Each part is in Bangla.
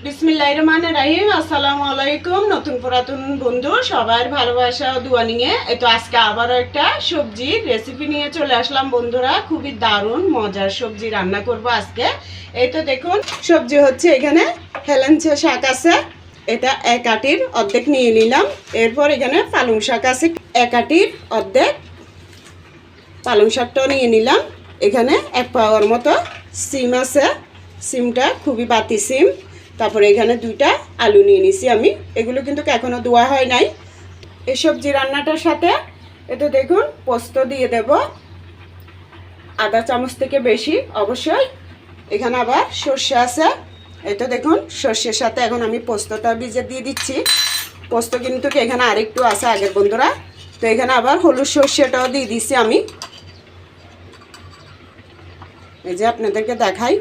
বিসমিল্লাহির রহমানির রহিম। আসসালামু আলাইকুম নতুন পুরাতন বন্ধু সবার ভালোবাসা ও দোয়া নিয়ে তো আজকে আবারও একটা সবজির রেসিপি নিয়ে চলে আসলাম বন্ধুরা। খুবই দারুণ মজার সবজি রান্না করব আজকে। এই তো দেখুন সবজি হচ্ছে, এখানে হেলেঞ্চা শাক আছে, এটা এক আটির অর্ধেক নিয়ে নিলাম। এরপর এখানে পালং শাক আছে এক আটির অর্ধেক, পালং শাকটাও নিয়ে নিলাম। এখানে এক পাওয়ার মতো সিম আছে, সিমটা খুবই বাতি সিম। তারপরে এখানে দুইটা আলু নিয়ে নিছি আমি, এগুলো কিন্তু এখনও ধোয়া হয় নাই। এই সবজি রান্নাটার সাথে এটা দেখুন পোস্ত দিয়ে দেব আধা চামচ থেকে বেশি অবশ্যই। এখানে আবার সর্ষে আছে, এটা দেখুন সর্ষের সাথে এখন আমি পোস্তটা ভিজে দিয়ে দিচ্ছি। পোস্ত কিন্তু এখানে আরেকটু আছে আগের বন্ধুরা। তো এখানে আবার হলুদ সর্ষেটাও দিয়ে দিচ্ছি আমি, এই যে আপনাদেরকে দেখাই।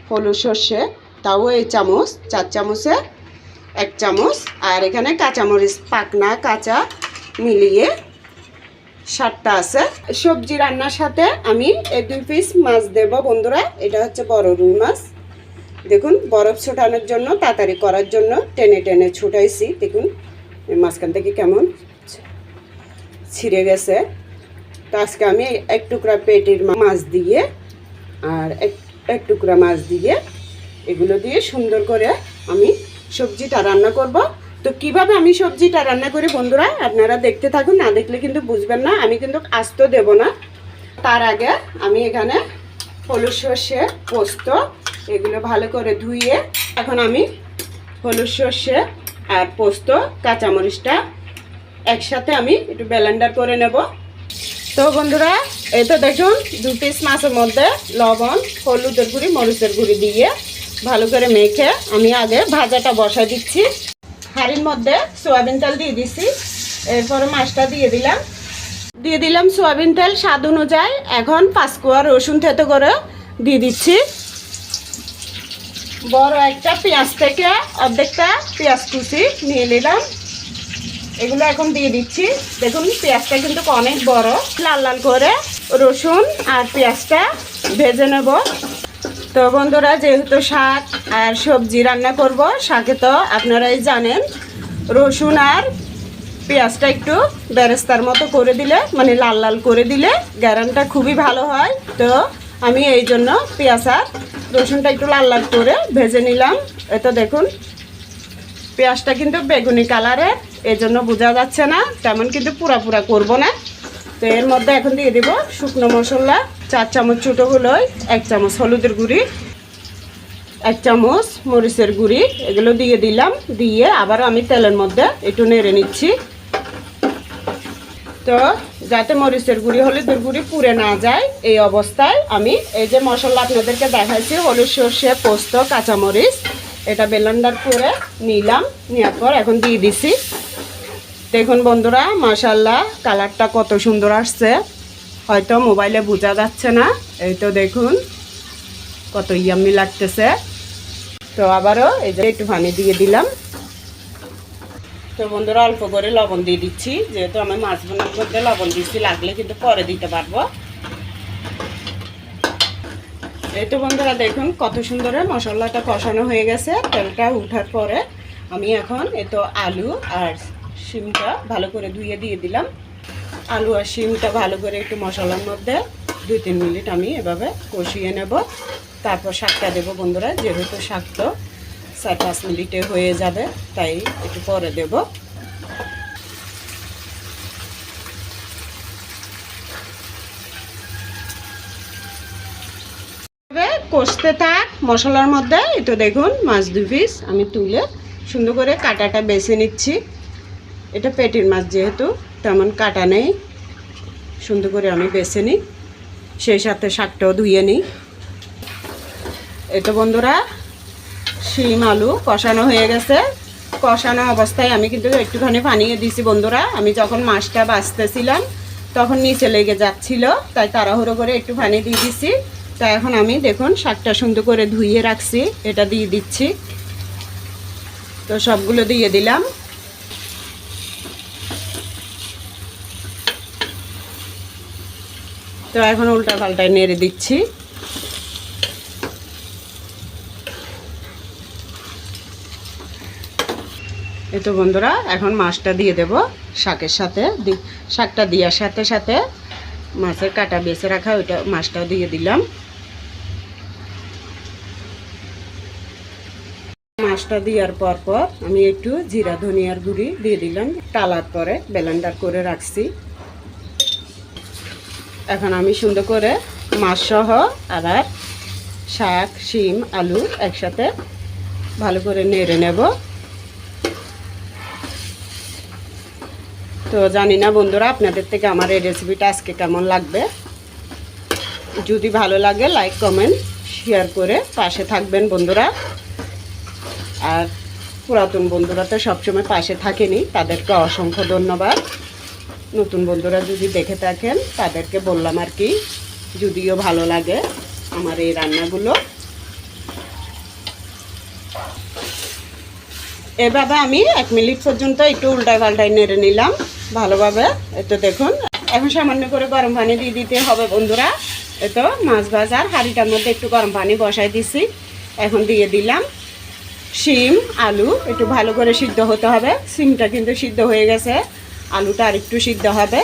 হলুদ সর্ষে তাও এই চামচ, 4 চামচে 1 চামচ। আর এখানে কাঁচামরিচ পাকনা কাঁচা মিলিয়ে 7টা আছে। সবজি রান্নার সাথে আমি এই 2 পিস মাছ দেব বন্ধুরা। এটা হচ্ছে বড় রুই মাছ, দেখুন বরফ ছোটানোর জন্য তাড়াতাড়ি করার জন্য টেনে টেনে ছুটাইছি। দেখুন মাঝখান থেকে কেমন ছিঁড়ে গেছে। তো আজকে আমি এক টুকরা পেটির মাছ দিয়ে আর এক টুকরা মাছ দিয়ে এগুলো দিয়ে সুন্দর করে আমি সবজিটা রান্না করব। তো কিভাবে আমি সবজিটা রান্না করি বন্ধুরা আপনারা দেখতে থাকুন, না দেখলে কিন্তু বুঝবেন না। আমি কিন্তু আস্ত দেব না। তার আগে আমি এখানে হলুদ সর্ষে পোস্ত এগুলো ভালো করে ধুয়ে এখন আমি হলুদ সর্ষে আর পোস্ত কাঁচামরিচটা একসাথে আমি একটু ব্লেন্ডার করে নেব। তো বন্ধুরা এই তো দেখুন 2 পিস মাছের মধ্যে লবণ হলুদের গুঁড়ি মরিচের গুঁড়ি দিয়ে ভালো করে মেখে আমি আগে ভাজাটা বসাই দিচ্ছি। হাঁড়ির মধ্যে সয়াবিন তেল দিয়ে দিচ্ছি, এরপরে মাছটা দিয়ে দিলাম সয়াবিন তেল স্বাদ অনুযায়ী। এখন 5 কোয়া রসুন থেতো করে দিয়ে দিচ্ছি। বড় একটা পেঁয়াজ থেকে অর্ধেকটা পেঁয়াজ কুচি নিয়ে নিলাম, এগুলো এখন দিয়ে দিচ্ছি। দেখুন পেঁয়াজটা কিন্তু অনেক বড়, লাল লাল করে রসুন আর পেঁয়াজটা ভেজে নেব। তো বন্ধুরা যেহেতু শাক আর সবজি রান্না করব, শাকে তো আপনারাই জানেন রসুন আর পেঁয়াজটা একটু বেরেস্তার মতো করে দিলে মানে লাল লাল করে দিলে গ্যারানটা খুবই ভালো হয়। তো আমি এই জন্য পেঁয়াজ আর রসুনটা একটু লাল লাল করে ভেজে নিলাম। এটা দেখুন পেঁয়াজটা কিন্তু বেগুনি কালারের, এই জন্য বোঝা যাচ্ছে না, তেমন কিন্তু পুরা করব না। তো এর মধ্যে এখন দিয়ে দিব শুকনো মশলা 4 চামচ ছোটোগুলোই, 1 চামচ হলুদের গুঁড়ি, 1 চামচ মরিচের গুঁড়ি, এগুলো দিয়ে দিলাম। দিয়ে আবার আমি তেলের মধ্যে একটু নেড়ে নিচ্ছি। তো যাতে মরিচের গুঁড়ি হলুদের গুঁড়ি পুড়ে না যায় এই অবস্থায় আমি এই যে মশলা আপনাদেরকে দেখাচ্ছি হলুদ সর্ষে পোস্ত কাঁচামরিচ এটা ব্লেন্ডার করে নিলাম। নেওয়ার পর এখন দিয়ে দিছি। দেখুন বন্ধুরা মাশাআল্লাহ কালারটা কত সুন্দর আসছে, হয়তো মোবাইলে বোঝা যাচ্ছে না। এই তো দেখুন কত ইয়াম্মি লাগতেছে। তো আবারও এই যে একটু পানি দিয়ে দিলাম। তো বন্ধুরা অল্প করে লবণ দিয়ে দিচ্ছি, যেহেতু আমি মাছ বোনার মধ্যে লবণ দিচ্ছি, লাগলে কিন্তু পরে দিতে পারবো। এই তো বন্ধুরা দেখুন কত সুন্দর মশলাটা কষানো হয়ে গেছে। তেলটা উঠার পরে আমি এখন এই তো আলু আর শিমটা ভালো করে ধুয়ে দিয়ে দিলাম। আলু আর শিমটা ভালো করে একটু মশলার মধ্যে 2-3 মিনিট আমি এভাবে কষিয়ে নেব। তারপর শাকটা দেবো বন্ধুরা, যেহেতু শাক তো 4-5 মিনিটে হয়ে যাবে, তাই একটু পরে দেব। কষতে থাক মশলার মধ্যে। এটা দেখুন মাছ 2 পিস আমি তুলে সুন্দর করে কাটাটা বেছে নিচ্ছি। এটা পেটির মাছ যেহেতু তেমন কাটা নেই, সুন্দর করে আমি বেছে নিই, সেই সাথে শাকটাও ধুয়ে নিই। এটা বন্ধুরা শিম আলু কষানো হয়ে গেছে। কষানো অবস্থায় আমি কিন্তু একটুখানি পানি দিয়েছি বন্ধুরা। আমি যখন মাছটা বাছতেছিলাম তখন নিচে লেগে যাচ্ছিল, তাই তাড়াহুড়ো করে একটু পানি দিয়ে দিছি। তো এখন আমি দেখুন শাকটা সুন্দর করে ধুয়ে রাখছি, এটা দিয়ে দিচ্ছি। তো সবগুলো দিয়ে দিলাম। তো এখন উল্টা পাল্টায় নেড়ে দিচ্ছি। এই তো বন্ধুরা এখন মাছটা দিয়ে দেব শাকের সাথে। শাকটা দেওয়ার সাথে সাথে মাছের কাটা বেছে রাখা ওইটা মাছটাও দিয়ে দিলাম। মাছটা দেওয়ার পর আমি একটু জিরা ধনিয়ার গুঁড়ি দিয়ে দিলাম। টালার পরে ব্লেন্ডার করে রাখছি। এখন আমি সুন্দর করে মাছ সহ আবার শাক, শিম, আলু একসাথে ভালো করে নেড়ে নেব। তো জানি না বন্ধুরা আপনাদের থেকে আমার এই রেসিপিটা আজকে কেমন লাগবে। যদি ভালো লাগে লাইক কমেন্ট শেয়ার করে পাশে থাকবেন বন্ধুরা। আর পুরাতন বন্ধুরা তো সবসময় পাশে থাকেনি, তাদেরকে অসংখ্য ধন্যবাদ। নতুন বন্ধুরা যদি দেখে থাকেন তাদেরকে বললাম আর কি, যদিও ভালো লাগে আমার এই রান্নাগুলো। এভাবে আমি 1 মিনিট পর্যন্ত একটু উল্টায় পাল্টায় নেড়ে নিলাম ভালোভাবে। এতো দেখুন এখন সামান্য করে গরম পানি দিয়ে দিতে হবে বন্ধুরা। এতো মাছ ভাজার হাঁড়িটার মধ্যে একটু গরম পানি বসাই দিছি। এখন দিয়ে দিলাম শিম, আলু একটু ভালো করে সিদ্ধ হতে হবে। শিমটা কিন্তু সিদ্ধ হয়ে গেছে, আলুটা আর একটু সিদ্ধ হবে,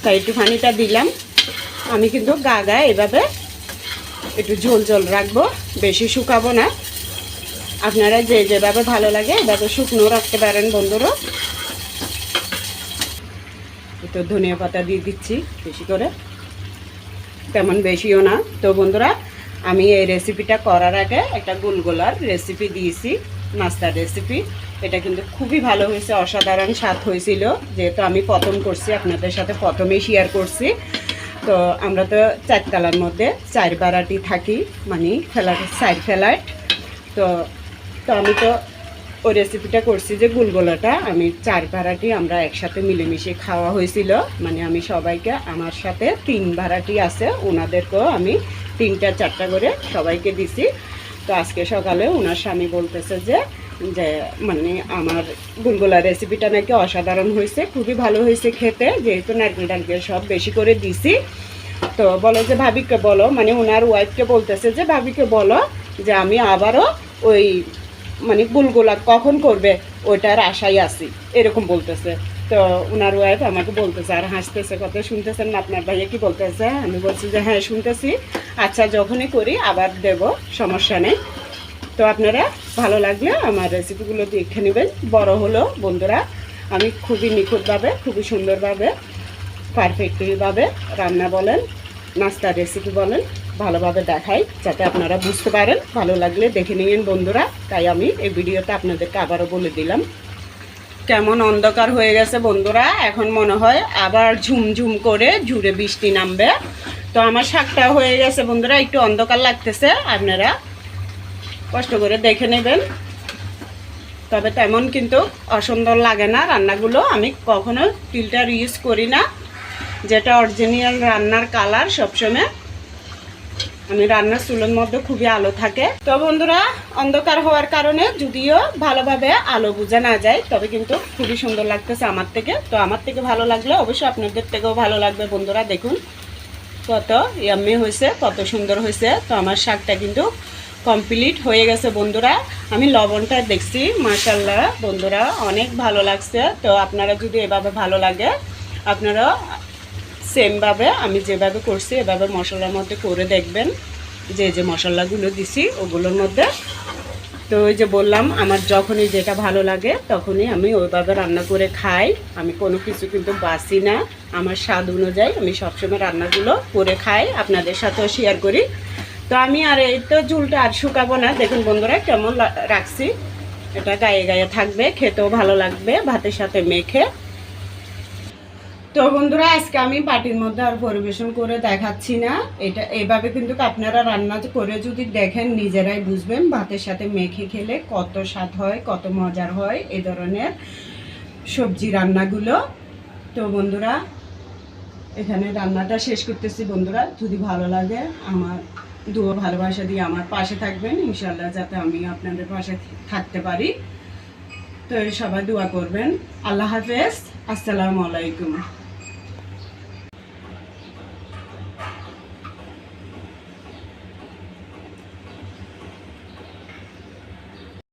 তাই একটু পানিটা দিলাম। আমি কিন্তু গা এভাবে একটু ঝোল ঝোল রাখবো, বেশি শুকাবো না। আপনারা যেভাবে ভালো লাগে এভাবে শুকনো রাখতে পারেন বন্ধুরা। একটু ধনিয়া পাতা দিয়ে দিচ্ছি বেশি করে, তেমন বেশিও না। তো বন্ধুরা আমি এই রেসিপিটা করার আগে একটা গুলগুলার রেসিপি দিয়েছি, নাস্তার রেসিপি। এটা কিন্তু খুবই ভালো হয়েছে, অসাধারণ স্বাদ হয়েছিল। যেহেতু আমি প্রথম করছি, আপনাদের সাথে প্রথমেই শেয়ার করছি। তো আমরা তো 4 তলার মধ্যে 4 ভাড়াটি থাকি, মানে ফ্ল্যাট 4 ফ্ল্যাট। তো আমি তো ওই রেসিপিটা করছি যে গুলগুলাটা আমি 4 ভাড়াটি আমরা একসাথে মিলেমিশে খাওয়া হয়েছিল। মানে আমি সবাইকে, আমার সাথে 3 ভাড়াটি আছে, ওনাদেরকেও আমি 3টা 4টা করে সবাইকে দিছি। তো আজকে সকালে ওনার স্বামী বলতেছে যে মানে আমার গুলগুলা রেসিপিটা নাকি অসাধারণ হয়েছে, খুবই ভালো হয়েছে খেতে, যেহেতু নারকেল টারকেল সব বেশি করে দিছি। তো বলো যে ভাবিকে বলো, মানে ওনার ওয়াইফকে বলতেছে যে ভাবিকে বলো যে আমি আবারও ওই মানে গুলগুলা কখন করবে ওইটার আশায় আছি, এরকম বলতেছে। তো ওনার ওয়াইফ আমাকে বলতেছে আর হাসতেছে, কথা শুনতেছেন না আপনার ভাইয়া কি বলতেছে? আমি বলছি যে হ্যাঁ শুনতেছি, আচ্ছা যখনই করি আবার দেব, সমস্যা নেই। তো আপনারা ভালো লাগলে আমার রেসিপিগুলো দেখে নেবেন। বড় হলো বন্ধুরা আমি খুবই নিখুঁতভাবে, খুবই সুন্দরভাবে, পারফেক্টলিভাবে রান্না বলেন, নাস্তার রেসিপি বলেন ভালোভাবে দেখাই, যাতে আপনারা বুঝতে পারেন। ভালো লাগলে দেখে নিন বন্ধুরা। তাই আমি এই ভিডিওতে আপনাদেরকে আবারও বলে দিলাম। কেমন অন্ধকার হয়ে গেছে বন্ধুরা, এখন মনে হয় আবার ঝুমঝুম করে জুড়ে বৃষ্টি নামবে। তো আমার শাকটা হয়ে গেছে বন্ধুরা, একটু অন্ধকার লাগতেছে, আপনারা কষ্ট করে দেখে নেবেন। তবে তেমন কিন্তু অসুন্দর লাগে না রান্নাগুলো। আমি কখনো ফিল্টার ইউজ করি না, যেটা অরিজিনাল রান্নার কালার। সবসময় আমি রান্নার চুলের মধ্যে খুবই আলো থাকে। তো বন্ধুরা অন্ধকার হওয়ার কারণে যদিও ভালোভাবে আলো বোঝা না যায়, তবে কিন্তু খুবই সুন্দর লাগতেছে আমার থেকে। তো আমার থেকে ভালো লাগলে অবশ্যই আপনাদের থেকেও ভালো লাগবে বন্ধুরা। দেখুন কত ইয়াম্মি হয়েছে, কত সুন্দর হয়েছে। তো আমার শাকটা কিন্তু কমপ্লিট হয়ে গেছে বন্ধুরা। আমি লবণটা দেখছি, মাশাআল্লাহ বন্ধুরা অনেক ভালো লাগছে। তো আপনারা যদি এভাবে ভালো লাগে, আপনারা সেমভাবে আমি যেভাবে করছি এভাবে মশলার মধ্যে করে দেখবেন, যে মশলাগুলো দিছি ওগুলোর মধ্যে। তো ওই যে বললাম আমার যখনই যেটা ভালো লাগে তখনই আমি ওইভাবে রান্না করে খাই। আমি কোনো কিছু কিন্তু বাসি না, আমার স্বাদ অনুযায়ী আমি সবসময় রান্নাগুলো করে খাই, আপনাদের সাথেও শেয়ার করি। তো আমি আর এই তো ঝুলটা আর শুকাবো না। দেখুন বন্ধুরা কেমন রাখছি, এটা গায়ে গায়ে থাকবে, খেতেও ভালো লাগবে ভাতের সাথে মেখে। তো বন্ধুরা আজকে আমি বাটির মধ্যে আর পরিবেশন করে দেখাচ্ছি না, এটা এইভাবে কিন্তু আপনারা রান্না করে যদি দেখেন নিজেরাই বুঝবেন ভাতের সাথে মেখে খেলে কত স্বাদ হয়, কত মজার হয় এই ধরনের সবজি রান্নাগুলো। তো বন্ধুরা এখানে রান্নাটা শেষ করতেছি বন্ধুরা। যদি ভালো লাগে আমার দুয়ো ভালোবাসা দিয়ে আমার পাশে থাকবেন ইনশাআল্লাহ, যাতে আমি আপনাদের পাশে থাকতে পারি। তো সবাই দোয়া করবেন। আল্লাহ হাফেজ, আসসালামু আলাইকুম।